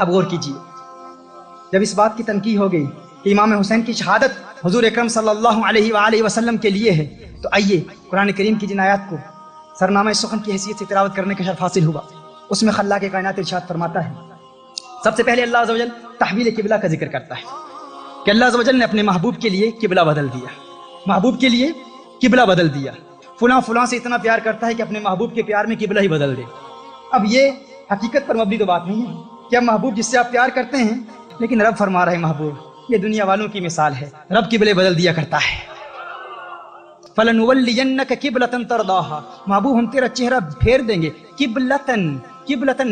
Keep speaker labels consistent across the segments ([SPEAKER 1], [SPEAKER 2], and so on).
[SPEAKER 1] اب غور کیجیے، جب اس بات کی تنقید ہو گئی کہ امام حسین کی شہادت حضور اکرم صلی اللہ علیہ وآلہ وسلم کے لیے ہے، تو آئیے قرآن کریم کی جن آیات کو سرنامہ سخن کی حیثیت سے تلاوت کرنے کا شرف حاصل ہوا، اس میں خلاق کائنات ارشاد فرماتا ہے، سب سے پہلے اللہ عز و جل تحویل قبلہ کا ذکر کرتا ہے کہ اللہ عز و جل نے اپنے محبوب کے لیے قبلہ بدل دیا، محبوب کے لیے قبلہ بدل دیا، فلاں فلاں سے اتنا پیار کرتا ہے کہ اپنے محبوب کے پیار میں قبلہ ہی بدل دے۔ اب یہ حقیقت پر مبنی تو بات نہیں ہے کہ اب محبوب جس سے آپ پیار کرتے ہیں، لیکن رب فرما رہے محبوب، یہ دنیا والوں کی مثال ہے، رب قبلے بدل دیا کرتا ہے۔ فَلَنُوَلِّيَنَّكَ قِبْلَةً تَرْضَاهَا، محبوب ہم تیرا چہرہ پھیر دیں گے۔ قبلتن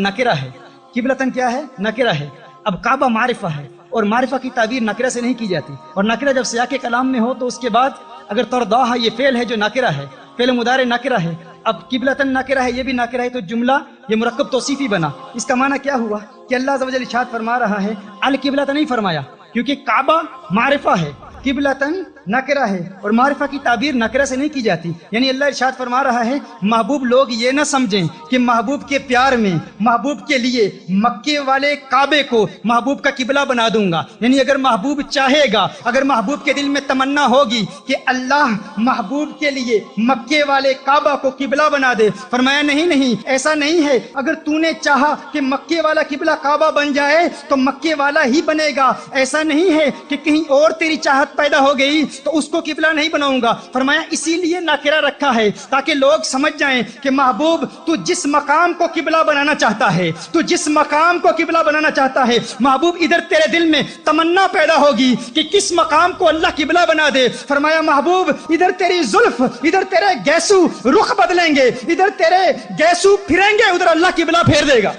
[SPEAKER 1] نکرہ ہے، قبلتن کیا ہے؟ نکرہ ہے۔ اب کعبہ معرفہ ہے، اور معرفہ کی تعبیر نکرہ سے نہیں کی جاتی، اور نکرہ جب سیاق کلام میں ہو تو اس کے بعد اگر ترضاہا یہ فعل ہے جو نکرہ ہے، فعل مضارع نکرہ ہے، اب قبلتن نکرہ ہے، یہ بھی نکرہ ہے، تو جملہ یہ مرکب توصیفی بنا۔ اس کا معنی کیا ہوا کہ اللہ عز و جل ارشاد فرما رہا ہے، القبلۃ نہیں فرمایا، کیونکہ کعبہ معرفہ ہے، قبلتن نکرہ ہے، اور معرفہ کی تعبیر نکرہ سے نہیں کی جاتی، یعنی اللہ ارشاد فرما رہا ہے محبوب لوگ یہ نہ سمجھیں کہ محبوب کے پیار میں محبوب کے لیے مکے والے کعبے کو محبوب کا قبلہ بنا دوں گا، یعنی اگر محبوب چاہے گا، اگر محبوب کے دل میں تمنا ہوگی کہ اللہ محبوب کے لیے مکے والے کعبہ کو قبلہ بنا دے، فرمایا نہیں ایسا نہیں ہے، اگر تو نے چاہا کہ مکے والا قبلہ کعبہ بن جائے تو مکے والا ہی بنے گا، ایسا نہیں ہے کہ کہیں اور تیری چاہت پیدا ہو گئی تو اس کو قبلہ نہیں بناؤں گا، فرمایا اسی لیے ناکرہ رکھا ہے تاکہ لوگ سمجھ جائیں کہ محبوب تو جس مقام کو قبلہ بنانا چاہتا ہے، تو جس مقام کو قبلہ بنانا چاہتا ہے، محبوب ادھر تیرے دل میں تمنا پیدا ہوگی کہ کس مقام کو اللہ قبلہ بنا دے، فرمایا محبوب ادھر تیری زلف، ادھر تیرے گیسو رخ بدلیں گے، ادھر تیرے گیسو پھریں گے، ادھر اللہ قبلہ پھیر دے گا،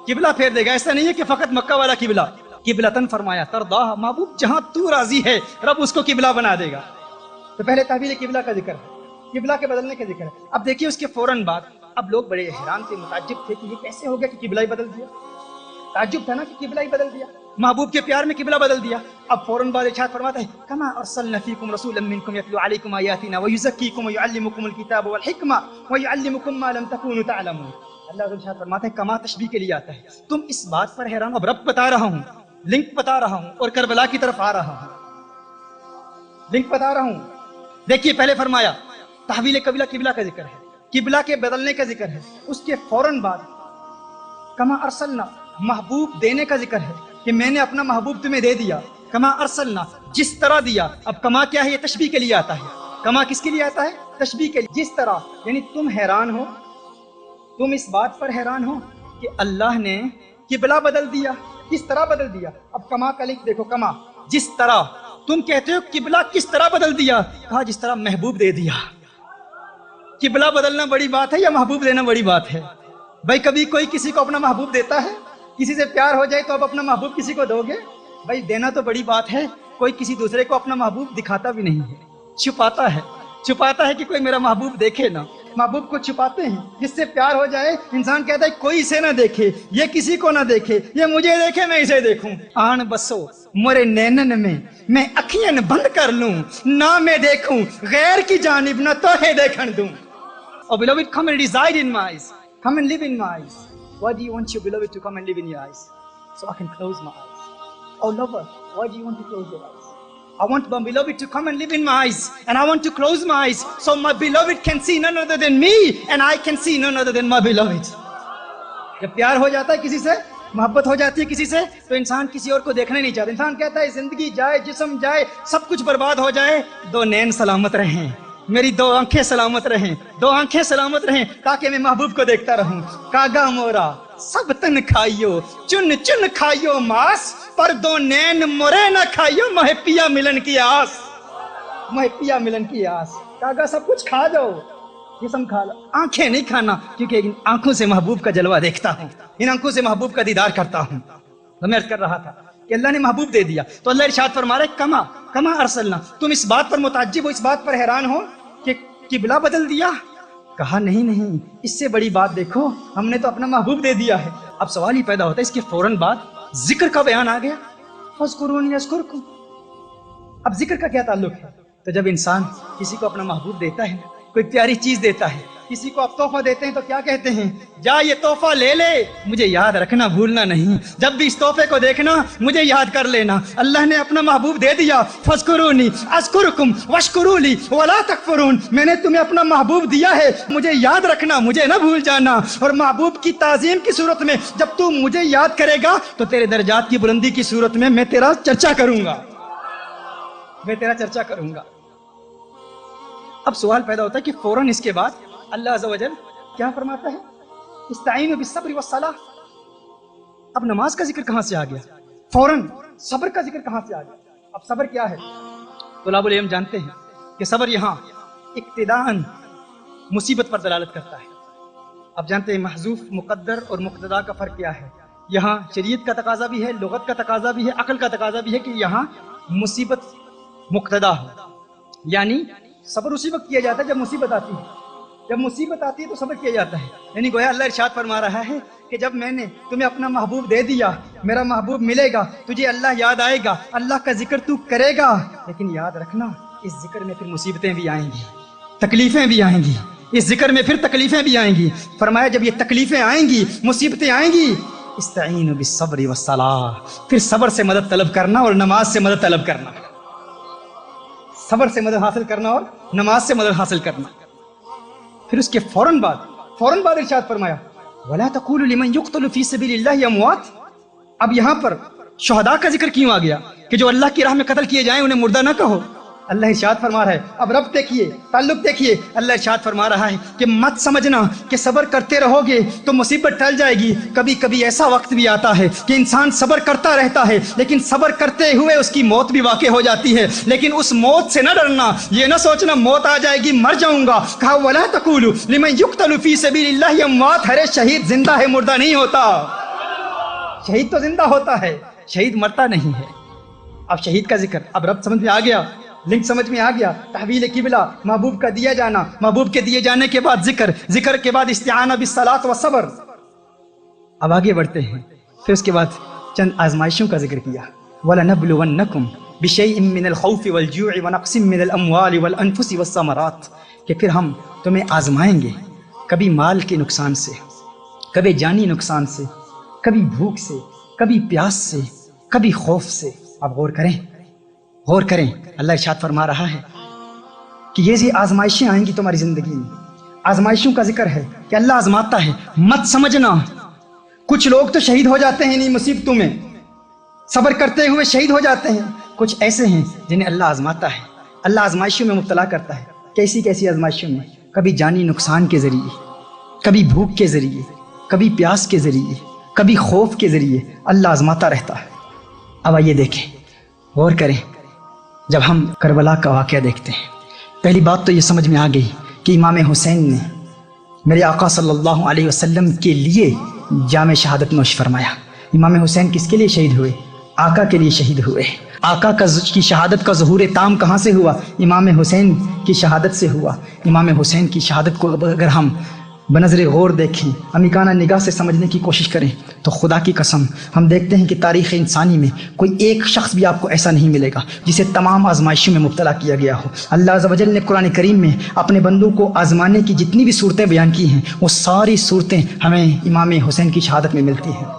[SPEAKER 1] قبلہ پھیر دے گا۔ ایسا نہیں ہے کہ فقط مکہ والا قبلہ، قبلتن فرمایا ترضاہ، محبوب جہاں تو راضی ہے رب اس کو قبلہ بنا دے گا۔ تو پہلے تحویل قبلہ کا ذکر ہے، قبلہ کے بدلنے کا ذکر ہے۔ اب دیکھیے اس کے فوراً بعد اب لوگ بڑے حیران تھے، متعجب تھے کہ یہ کیسے ہو گیا کہ قبلہ ہی بدل دیا، تعجب تھا نا کہ قبلہ ہی بدل دیا، محبوب کے پیار میں قبلہ بدل دیا۔ اب فوراً بعد ارشاد فرماتا ہے کما ارسلنا فیکم رسولا منکم یتلو علیکم آیاتنا ویزکیکم ویعلمکم الکتاب والحکمہ ویعلمکم ما لم تکونوا تعلمون۔ اللہ ارشاد فرماتا ہے کما تشبیہ کے لیے آتا ہے، تم اس بات پر حیران ہو، اب رب بتا رہا ہوں، لنک بتا رہا ہوں اور کربلا کی طرف آ رہا ہوں، لنک بتا رہا ہوں۔ دیکھیے پہلے فرمایا تحویل قبلہ کا ذکر ہے، قبلہ کے بدلنے کا ذکر ہے، اس کے فوراً بعد کما ارسلنا محبوب دینے کا ذکر ہے کہ میں نے اپنا محبوب تمہیں دے دیا، کما ارسلنا جس طرح دیا۔ اب کما کیا ہے؟ یہ تشبیہ کے لیے آتا ہے، کما کس کے لیے آتا ہے؟ تشبیہ کے لیے، جس طرح، یعنی تم حیران ہو، تم اس بات پر حیران ہو کہ اللہ نے قبلہ بدل دیا، کس طرح بدل دیا۔ اب کما کا لنک دیکھو، کما جس طرح، تم کہتے ہو قبلہ کس طرح بدل دیا، کہا جس طرح محبوب دے دیا۔ قبلہ بدلنا بڑی بات ہے یا محبوب دینا بڑی بات ہے؟ بھائی کبھی کوئی کسی کو اپنا محبوب دیتا ہے؟ کسی سے پیار ہو جائے تو اب اپنا محبوب کسی کو دو گے؟ بھائی دینا تو بڑی بات ہے، کوئی کسی دوسرے کو اپنا محبوب دکھاتا بھی نہیں ہے، چھپاتا ہے کہ کوئی میرا محبوب دیکھے نا، محبوب کو چھپاتے ہیں۔ جس سے پیار ہو جائے انسان کہتا ہے کوئی اسے نہ دیکھے، یہ کسی کو نہ دیکھے، یہ مجھے دیکھے میں اسے دیکھوں۔ آن بسو مورے نینن میں اکھیاں بند کر لوں، نہ میں دیکھوں غیر کی جانب، نہ تو ہے دیکھن دوں۔ Oh beloved, come and reside in my eyes, come and live in my eyes. Why do you want your beloved to come and live in your eyes? So I can close my eyes. Oh lover, why do you want to close your eyes? I want my beloved to come and live in my eyes, and I want to close my eyes so my beloved can see none other than me and I can see none other than my beloved. جب پیار ہو جاتا ہے کسی سے، محبت ہو جاتی ہے کسی سے، تو انسان کسی اور کو دیکھنا نہیں چاہتا، انسان کہتا ہے زندگی جائے، جسم جائے، سب کچھ برباد ہو جائے، دو نین سلامت رہیں، میری دو آنکھیں سلامت رہیں، دو آنکھیں سلامت رہیں، تاکہ میں محبوب کو دیکھتا رہوں۔ کاگا مورا سب تن کھائیو، چن چن کھائیو ماس، پر دو نین مورے نہ کھائیو، مہ پیا ملن کی آس، مہ پیا ملن کی آس۔ کاگا سب کچھ کھا جاؤ، جسم کھا لو، آنکھیں نہیں کھانا، کیونکہ ان آنکھوں سے محبوب کا جلوہ دیکھتا ہوں، ان آنکھوں سے محبوب کا دیدار کرتا ہوں۔ تو میں عرض کر رہا تھا کہ اللہ نے محبوب دے دیا، تو اللہ ارشاد فرما رہے کما ارسلنا، تم اس بات پر متعجب ہو، اس بات پر حیران ہو کہ قبلہ بدل دیا؟ کہا نہیں، اس سے بڑی بات دیکھو، ہم نے تو اپنا محبوب دے دیا ہے۔ اب سوال ہی پیدا ہوتا ہے، اس کے فوراً بعد ذکر کا بیان آ گیا، فاذکرونی اذکرکم۔ اب ذکر کا کیا تعلق ہے؟ تو جب انسان کسی کو اپنا محبوب دیتا ہے کوئی پیاری چیز دیتا ہے، کسی کو آپ تحفہ دیتے ہیں تو کیا کہتے ہیں؟ جا یہ تحفہ لے لے، مجھے یاد رکھنا بھولنا نہیں، جب بھی اس تحفے کو دیکھنا مجھے یاد کر لینا۔ اللہ نے اپنا محبوب دے دیا، فاذکرونی اذکرکم واشکروا لی ولا تکفرون، میں نے تمہیں اپنا محبوب دیا ہے، مجھے یاد رکھنا، مجھے نہ بھول جانا۔ اور محبوب کی تعظیم کی صورت میں جب تو مجھے یاد کرے گا تو تیرے درجات کی بلندی کی صورت میں میں تیرا چرچا کروں گا، میں تیرا چرچا کروں گا۔ اب سوال پیدا ہوتا ہے کہ فوراً اس کے بعد اللہ عز و جل کیا فرماتا ہے؟ استعینوا بالصبر والصلاۃ۔ اب نماز کا ذکر کہاں سے آ گیا؟ فوراً صبر کا ذکر کہاں سے آ گیا؟ اب صبر کیا ہے؟ طلاب العلم جانتے ہیں کہ صبر یہاں ابتداءً مصیبت پر دلالت کرتا ہے۔ اب جانتے ہیں محذوف مقدر اور مقتدا کا فرق کیا ہے؟ یہاں شریعت کا تقاضا بھی ہے، لغت کا تقاضا بھی ہے، عقل کا تقاضا بھی ہے کہ یہاں مصیبت مقتدا ہو، یعنی صبر اسی وقت کیا جاتا ہے جب مصیبت آتی ہے، جب مصیبت آتی ہے تو صبر کیا جاتا ہے۔ یعنی گویا اللہ ارشاد فرما رہا ہے کہ جب میں نے تمہیں اپنا محبوب دے دیا، میرا محبوب ملے گا، تجھے اللہ یاد آئے گا، اللہ کا ذکر تو کرے گا، لیکن یاد رکھنا اس ذکر میں پھر مصیبتیں بھی آئیں گی، تکلیفیں بھی آئیں گی، اس ذکر میں پھر تکلیفیں بھی آئیں گی۔ فرمایا جب یہ تکلیفیں آئیں گی، مصیبتیں آئیں گی، استعینوا بالصبر والصلاۃ، پھر صبر سے مدد طلب کرنا اور نماز سے مدد طلب کرنا، صبر سے مدد حاصل کرنا اور نماز سے مدد حاصل کرنا۔ پھر اس کے فوراً بعد ارشاد فرمایا وَلَا تَقُولُوا لِمَنْ يُقْتَلُ فِي سَبِيلِ اللَّهِ أَمْوَاتٌ۔ اب یہاں پر شہداء کا ذکر کیوں آ گیا کہ جو اللہ کی راہ میں قتل کیے جائیں انہیں مردہ نہ کہو؟ اللہ ارشاد فرما رہا ہے، اب رب دیکھیے، تعلق دیکھیے، اللہ ارشاد فرما رہا ہے کہ مت سمجھنا کہ صبر کرتے رہو گے تو مصیبت ٹل جائے گی۔ کبھی کبھی ایسا وقت بھی آتا ہے کہ انسان صبر کرتا رہتا ہے، لیکن صبر کرتے ہوئے اس کی موت بھی واقع ہو جاتی ہے، لیکن اس موت سے نہ ڈرنا، یہ نہ سوچنا موت آ جائے گی مر جاؤں گا۔ کہا وَلَا تَقُولُوا لِمَنْ يُقْتَلُ فِي سَبِيلِ اللَّهِ أَمْوَاتٌ، ہر شہید زندہ ہے، مردہ نہیں ہوتا۔ شہید تو زندہ ہوتا ہے، شہید مرتا نہیں ہے۔ اب شہید کا ذکر، اب رب سمجھ میں آ گیا، لنک سمجھ میں آ گیا، تحویل قبلہ، محبوب کا دیا جانا، محبوب کے دیے جانے کے بعد ذکر کے بعد استعانہ بالصلاۃ والصبر۔ اب آگے بڑھتے ہیں، پھر اس کے بعد چند آزمائشوں کا ذکر کیا، وَلَنَبْلُوَنَّكُمْ بِشَيْءٍ مِّنَ الْخَوْفِ وَالْجُوعِ وَنَقْصٍ مِّنَ الْأَمْوَالِ وَالْأَنفُسِ وَالثَّمَرَاتِ، کہ پھر ہم تمہیں آزمائیں گے، کبھی مال کے نقصان سے، کبھی جانی نقصان سے، کبھی بھوک سے، کبھی پیاس سے، کبھی خوف سے۔ اب غور کریں، اللہ ارشاد فرما رہا ہے کہ یہ آزمائشیں آئیں گی تمہاری زندگی میں۔ آزمائشوں کا ذکر ہے کہ اللہ آزماتا ہے، مت سمجھنا کچھ لوگ تو شہید ہو جاتے ہیں انہیں مصیبتوں میں، صبر کرتے ہوئے شہید ہو جاتے ہیں، کچھ ایسے ہیں جنہیں اللہ آزماتا ہے، اللہ آزمائشوں میں مبتلا کرتا ہے۔ کیسی آزمائشوں میں؟ کبھی جانی نقصان کے ذریعے، کبھی بھوک کے ذریعے، کبھی پیاس کے ذریعے، کبھی خوف کے ذریعے اللہ آزماتا رہتا ہے۔ اب آئیے دیکھیں، غور کریں، جب ہم کربلا کا واقعہ دیکھتے ہیں، پہلی بات تو یہ سمجھ میں آ گئی کہ امام حسین نے میرے آقا صلی اللہ علیہ وسلم کے لیے جام شہادت نوش فرمایا۔ امام حسین کس کے لیے شہید ہوئے؟ آقا کے لیے شہید ہوئے۔ آقا کی شہادت کا ظہور تام کہاں سے ہوا؟ امام حسین کی شہادت سے ہوا۔ امام حسین کی شہادت کو اگر ہم بنظر غور دیکھیں، عمیقانہ نگاہ سے سمجھنے کی کوشش کریں تو خدا کی قسم ہم دیکھتے ہیں کہ تاریخ انسانی میں کوئی ایک شخص بھی آپ کو ایسا نہیں ملے گا جسے تمام آزمائشوں میں مبتلا کیا گیا ہو۔ اللہ عز و جل نے قرآن کریم میں اپنے بندوں کو آزمانے کی جتنی بھی صورتیں بیان کی ہیں، وہ ساری صورتیں ہمیں امام حسین کی شہادت میں ملتی ہیں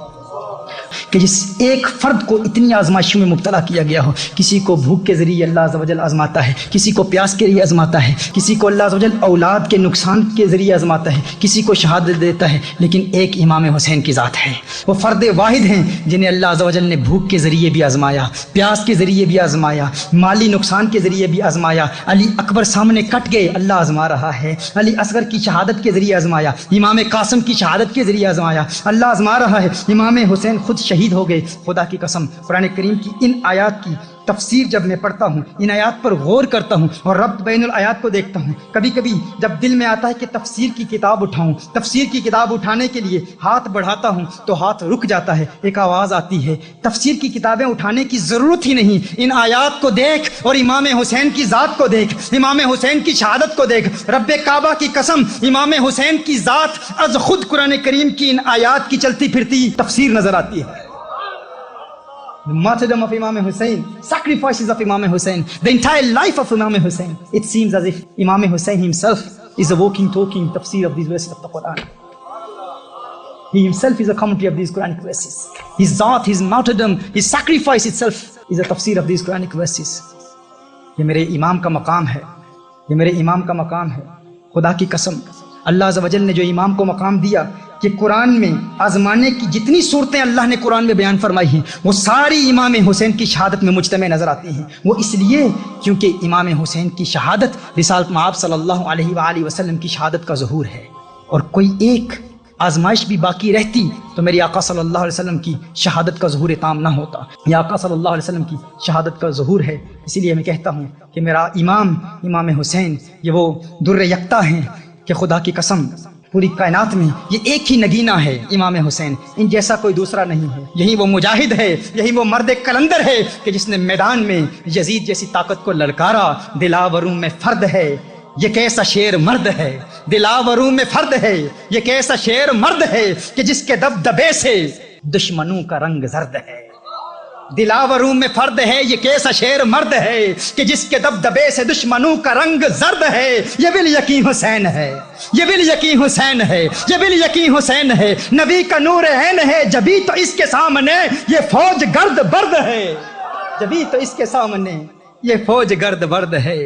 [SPEAKER 1] کہ جس ایک فرد کو اتنی آزمائشوں میں مبتلا کیا گیا ہو۔ کسی کو بھوک کے ذریعے اللہ عز و جل آزماتا ہے، کسی کو پیاس کے ذریعے آزماتا ہے، کسی کو اللہ عز و جل اولاد کے نقصان کے ذریعے آزماتا ہے، کسی کو شہادت دیتا ہے، لیکن ایک امام حسین کی ذات ہے، وہ فرد واحد ہیں جنہیں اللہ عز و جل نے بھوک کے ذریعے بھی آزمایا، پیاس کے ذریعے بھی آزمایا، مالی نقصان کے ذریعے بھی آزمایا۔ علی اکبر سامنے کٹ گئے، اللہ آزما رہا ہے۔ علی اصغر کی شہادت کے ذریعے آزمایا، امام قاسم کی شہادت کے ذریعے آزمایا، اللہ آزما رہا ہے۔ امام حسین خود شہید ہو گئے۔ خدا کی قسم قرآن کریم کی ان آیات کی تفسیر جب میں پڑھتا ہوں، ان آیات پر غور کرتا ہوں اور ربط بین الآیات کو دیکھتا ہوں، کبھی کبھی جب دل میں آتا ہے کہ تفسیر کی کتاب اٹھاؤں، تفسیر کی کتاب اٹھانے کے لیے ہاتھ بڑھاتا ہوں تو ہاتھ رک جاتا ہے، ایک آواز آتی ہے، تفسیر کی کتابیں اٹھانے کی ضرورت ہی نہیں، ان آیات کو دیکھ اور امام حسین کی ذات کو دیکھ، امام حسین کی شہادت کو دیکھ۔ رب کعبہ کی قسم، امام حسین کی ذات از خود قرآن کریم کی ان آیات کی چلتی پھرتی تفسیر نظر آتی ہے۔ The martyrdom of Imam Hussein, sacrifices of Imam Hussein, the entire life of Imam Hussein. It seems as if Imam Hussein himself is a walking, talking tafsir of these verses of the Quran. He himself is a commentary of these Quranic verses. His zat, his martyrdom, his sacrifice itself is a tafsir of these Quranic verses. یہ میرے امام کا مقام ہے، یہ میرے امام کا مقام ہے. خدا کی قسم اللہ عز و جل نے جو امام کو مقام دیا کہ قرآن میں آزمانے کی جتنی صورتیں اللہ نے قرآن میں بیان فرمائی ہیں وہ ساری امام حسین کی شہادت میں مجتمع نظر آتی ہیں. وہ اس لیے کیونکہ امام حسین کی شہادت رسالت مآب صلی اللہ علیہ وآلہ وسلم کی شہادت کا ظہور ہے. اور کوئی ایک آزمائش بھی باقی رہتی تو میری آقا صلی اللہ علیہ وسلم کی شہادت کا ظہور تام نہ ہوتا. یہ آقا صلی اللہ علیہ وسلم کی شہادت کا ظہور ہے. اسی لیے میں کہتا ہوں کہ میرا امام حسین یہ وہ در یکتا ہیں کہ خدا کی قسم پوری کائنات میں یہ ایک ہی نگینہ ہے امام حسین، ان جیسا کوئی دوسرا نہیں ہے. یہی وہ مجاہد ہے، یہی وہ مرد کلندر ہے کہ جس نے میدان میں یزید جیسی طاقت کو للکارا. دلاوروں میں فرد ہے یہ کیسا شیر مرد ہے، دلاوروں میں فرد ہے یہ کیسا شیر مرد ہے کہ جس کے دبدبے سے دشمنوں کا رنگ زرد ہے. دلاوروں میں فرد ہے یہ کیسا شیر مرد ہے کہ جس کے دبدبے سے دشمنوں کا رنگ زرد ہے. یہ بالیقین حسین ہے، یہ بالیقین حسین ہے، یہ بالیقین حسین ہے. نبی کا نور عین ہے جبھی تو اس کے سامنے یہ فوج گرد برد ہے، جبھی تو اس کے سامنے یہ فوج گرد برد ہے.